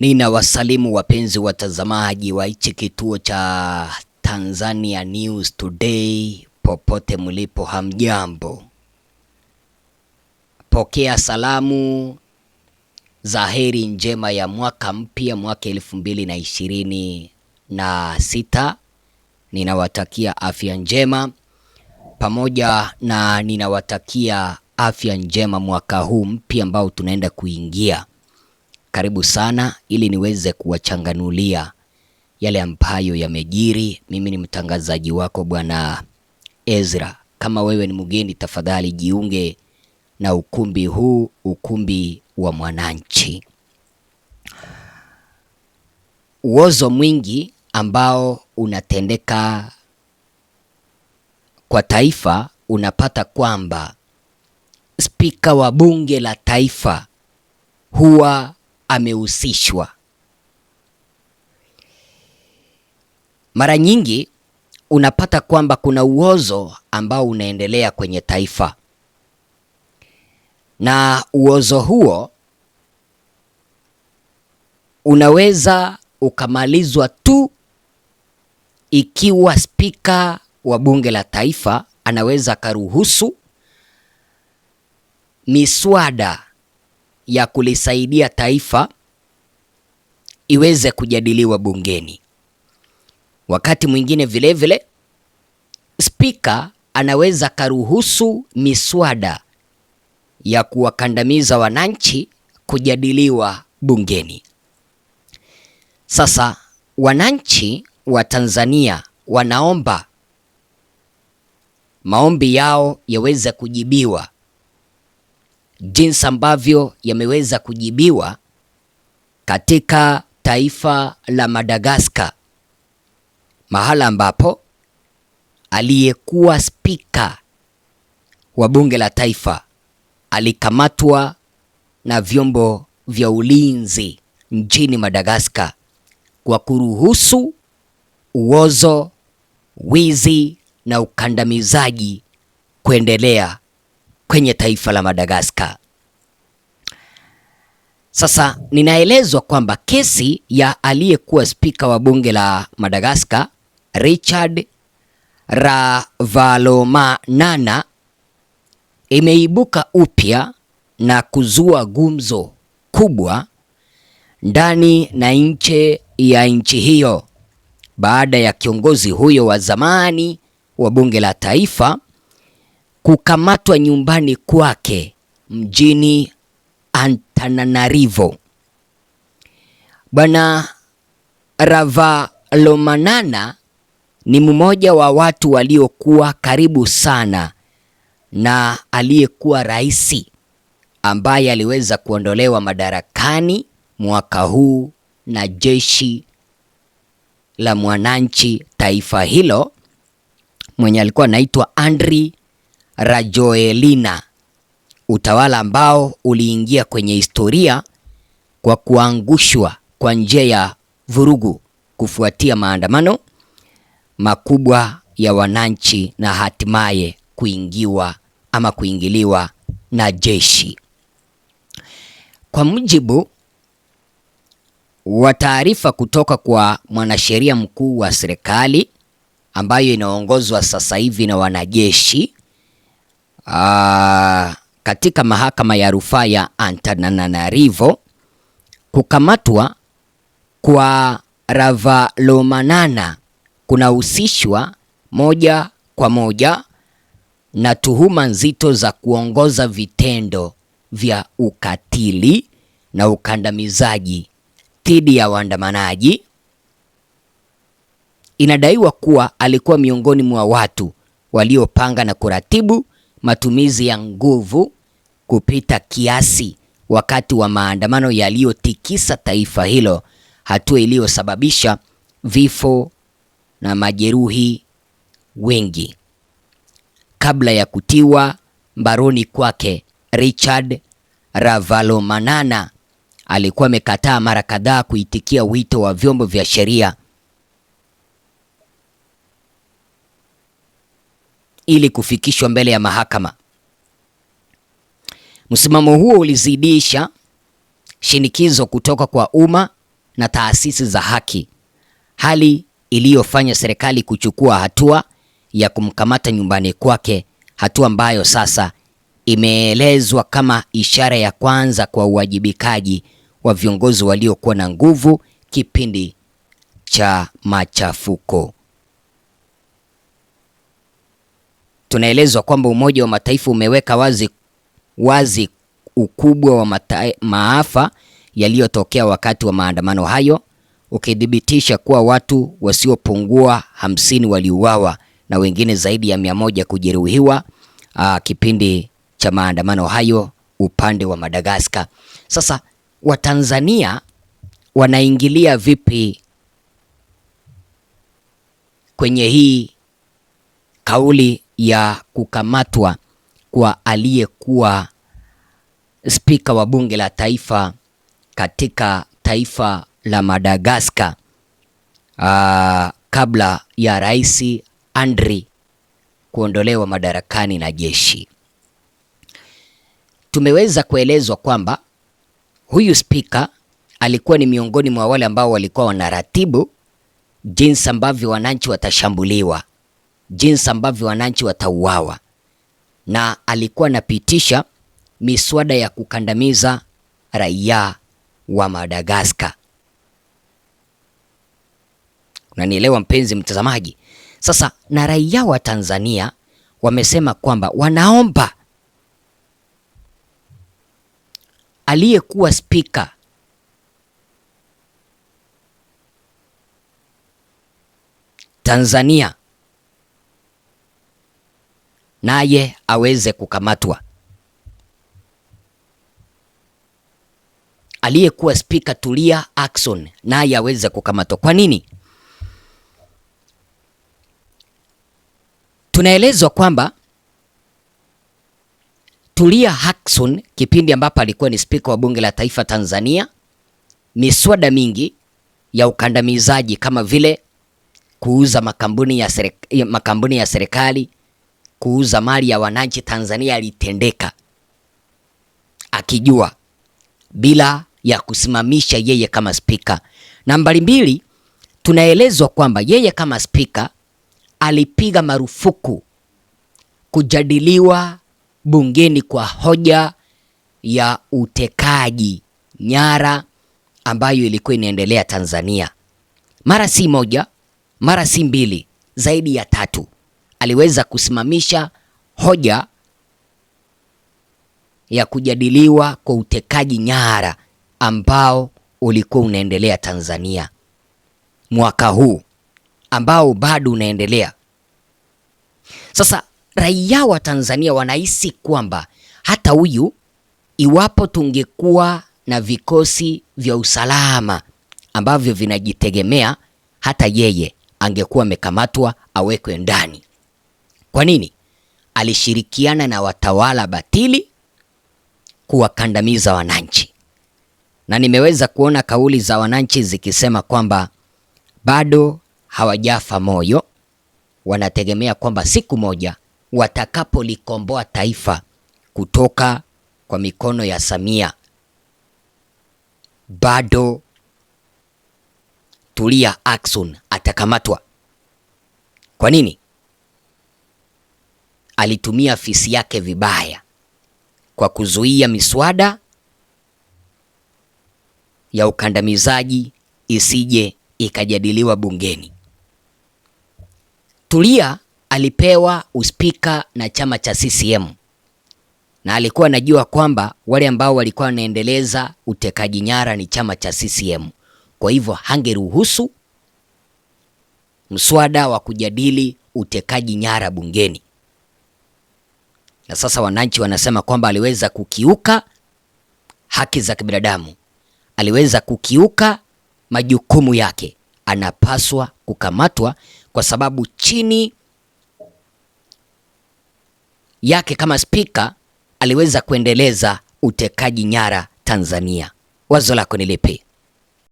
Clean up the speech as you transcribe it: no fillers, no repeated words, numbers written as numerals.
Ninawasalimu wapenzi watazamaji wa hichi kituo cha Tanzania News Today, popote mlipo, hamjambo. Pokea salamu za heri njema ya mwaka mpya, mwaka 2026. Ninawatakia afya njema, pamoja na ninawatakia afya njema mwaka huu mpya ambao tunaenda kuingia. Karibu sana ili niweze kuwachanganulia yale ambayo yamejiri. Mimi ni mtangazaji wako Bwana Ezra. Kama wewe ni mgeni, tafadhali jiunge na ukumbi huu, ukumbi wa Mwananchi. Uozo mwingi ambao unatendeka kwa taifa, unapata kwamba spika wa bunge la taifa huwa amehusishwa. Mara nyingi unapata kwamba kuna uozo ambao unaendelea kwenye taifa, na uozo huo unaweza ukamalizwa tu ikiwa spika wa bunge la taifa anaweza karuhusu miswada ya kulisaidia taifa iweze kujadiliwa bungeni. Wakati mwingine vile vile spika anaweza karuhusu miswada ya kuwakandamiza wananchi kujadiliwa bungeni. Sasa wananchi wa Tanzania wanaomba maombi yao yaweze kujibiwa jinsi ambavyo yameweza kujibiwa katika taifa la Madagascar, mahala ambapo aliyekuwa spika wa bunge la taifa alikamatwa na vyombo vya ulinzi nchini Madagascar kwa kuruhusu uozo, wizi na ukandamizaji kuendelea kwenye taifa la Madagascar. Sasa ninaelezwa kwamba kesi ya aliyekuwa spika wa bunge la Madagascar Richard Ravalomanana imeibuka upya na kuzua gumzo kubwa ndani na nje ya nchi hiyo baada ya kiongozi huyo wa zamani wa bunge la taifa kukamatwa nyumbani kwake mjini Antananarivo. Bwana Ravalomanana ni mmoja wa watu waliokuwa karibu sana na aliyekuwa rais ambaye aliweza kuondolewa madarakani mwaka huu na jeshi la mwananchi taifa hilo, mwenye alikuwa anaitwa Andry Rajoelina, utawala ambao uliingia kwenye historia kwa kuangushwa kwa njia ya vurugu kufuatia maandamano makubwa ya wananchi na hatimaye kuingiliwa na jeshi. Kwa mujibu wa taarifa kutoka kwa mwanasheria mkuu wa serikali ambayo inaongozwa sasa hivi na wanajeshi katika mahakama ya rufaa ya Antananarivo, kukamatwa kwa Ravalomanana kunahusishwa moja kwa moja na tuhuma nzito za kuongoza vitendo vya ukatili na ukandamizaji dhidi ya waandamanaji. Inadaiwa kuwa alikuwa miongoni mwa watu waliopanga na kuratibu matumizi ya nguvu kupita kiasi wakati wa maandamano yaliyotikisa taifa hilo, hatua iliyosababisha vifo na majeruhi wengi. Kabla ya kutiwa mbaroni kwake, Richard Ravalomanana alikuwa amekataa mara kadhaa kuitikia wito wa vyombo vya sheria ili kufikishwa mbele ya mahakama. Msimamo huo ulizidisha shinikizo kutoka kwa umma na taasisi za haki, hali iliyofanya serikali kuchukua hatua ya kumkamata nyumbani kwake, hatua ambayo sasa imeelezwa kama ishara ya kwanza kwa uwajibikaji wa viongozi waliokuwa na nguvu kipindi cha machafuko. Tunaelezwa kwamba Umoja wa Mataifa umeweka wazi ukubwa wa maafa yaliyotokea wakati wa maandamano hayo, ukithibitisha kuwa watu wasiopungua 50 waliuawa na wengine zaidi ya 100 kujeruhiwa kipindi cha maandamano hayo upande wa Madagascar. Sasa Watanzania wanaingilia vipi kwenye hii kauli ya kukamatwa kwa aliyekuwa spika wa bunge la taifa katika taifa la Madagascar kabla ya Rais Andry kuondolewa madarakani na jeshi? Tumeweza kuelezwa kwamba huyu spika alikuwa ni miongoni mwa wale ambao walikuwa wanaratibu jinsi ambavyo wananchi watashambuliwa, jinsi ambavyo wananchi watauawa, na alikuwa anapitisha miswada ya kukandamiza raia wa Madagascar. Unanielewa mpenzi mtazamaji? Sasa na raia wa Tanzania wamesema kwamba wanaomba aliyekuwa spika Tanzania naye aweze kukamatwa. Aliyekuwa spika Tulia Ackson naye aweze kukamatwa. Kwa nini? Tunaelezwa kwamba Tulia Ackson kipindi ambapo alikuwa ni spika wa bunge la taifa Tanzania, miswada mingi ya ukandamizaji kama vile kuuza makampuni ya serikali, kuuza mali ya wananchi Tanzania alitendeka akijua, bila ya kusimamisha yeye kama spika. Nambari 2, tunaelezwa kwamba yeye kama spika alipiga marufuku kujadiliwa bungeni kwa hoja ya utekaji nyara ambayo ilikuwa inaendelea Tanzania. Mara si moja, mara si mbili, zaidi ya 3 aliweza kusimamisha hoja ya kujadiliwa kwa utekaji nyara ambao ulikuwa unaendelea Tanzania mwaka huu, ambao bado unaendelea. Sasa raia wa Tanzania wanahisi kwamba hata huyu, iwapo tungekuwa na vikosi vya usalama ambavyo vinajitegemea, hata yeye angekuwa amekamatwa awekwe ndani. Kwa nini? Alishirikiana na watawala batili kuwakandamiza wananchi. Na nimeweza kuona kauli za wananchi zikisema kwamba bado hawajafa moyo, wanategemea kwamba siku moja watakapolikomboa taifa kutoka kwa mikono ya Samia, bado Tulia Ackson atakamatwa. Kwa nini? Alitumia afisi yake vibaya kwa kuzuia miswada ya ukandamizaji isije ikajadiliwa bungeni. Tulia alipewa uspika na chama cha CCM na alikuwa anajua kwamba wale ambao walikuwa wanaendeleza utekaji nyara ni chama cha CCM. Kwa hivyo hangeruhusu mswada wa kujadili utekaji nyara bungeni. Na sasa wananchi wanasema kwamba aliweza kukiuka haki za kibinadamu, aliweza kukiuka majukumu yake, anapaswa kukamatwa kwa sababu chini yake kama spika aliweza kuendeleza utekaji nyara Tanzania. Wazo lako ni lipi?